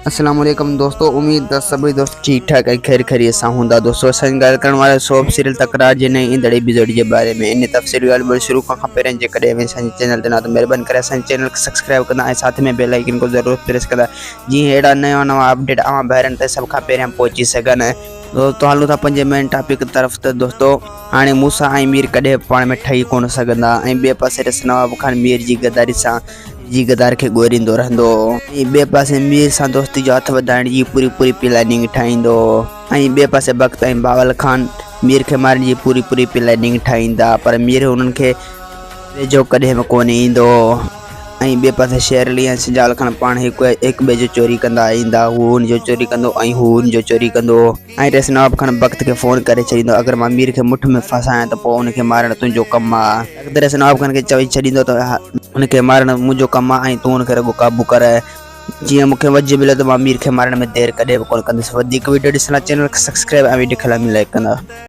अस्सलाम वालेकुम दोस्तों, उम्मीद है सभी दोस्त ठीक ठाक है, खैर खैरियत सां हूंदा। दोस्तों असां ॻाल्हि करण वारा सोप सीरियल तकरार जे नए ईंदड़ एपिसोड जे बारे में। इन तफ़सील ॻाल्हि शुरू खां पहिरियों जेकॾहिं असांजे चैनल ते न त महिरबानी करे असांजे चैनल खे सब्सक्राइब कंदा ऐं साथ में बेल आइकन को ज़रूर प्रेस कंदा, जीअं अहिड़ा नवां अपडेट अवां ॿाहिरनि ते सभ खां पहिरियों पहुची सघनि। दोस्तों हलूं था पंजे मेन टॉपिक तरफ़। त दोस्तों हाणे मूसा ऐं मीर कॾहिं पाण में ठही कोन सघंदा ऐं ॿिए पासे ॾिस नवाब ख़ान मीर जी गद्दारी सां जी गद्दार खे ॻोरींदो रहंदो ऐं ॿिए पासे मीर सां दोस्ती जो हथ वधाइण जी पूरी प्लानिंग ठाहींदो ऐं ॿिए पासे बख़्त ऐं बावल ख़ान मीर खे मारण जी पूरी प्लानिंग ठाहींदा, पर मीर उन्हनि खे वेझो कॾहिं बि कोन ईंदो। ऐं ॿिए पासे शेरली ऐं सिजाल ख़ान पाण हिकु ॿिए जो चोरी कंदा ईंदा, हू हुन जो चोरी कंदो ऐं हू हुन जो चोरी कंदो ऐं रेस नवाब ख़ान बख़्त खे फ़ोन करे चईंदो, अगर मां मीर खे मुठ में फसायां त पोइ उनखे मारण तुंहिंजो कमु आहे। रेस नवाब ख़ान खे चई छॾींदो त उनखे मारण मुंहिंजो कमु आहे ऐं तूं उनखे रुॻो क़ाबू कर। जीअं मूंखे वज मिले त मां मीर खे मारण में देरि कॾहिं बि कोन कंदुसि। वधीक वीडियो ॾिसण लाइ चैनल खे सब्सक्राइब ऐं वीडियो खे लाइ लाइक कंदा।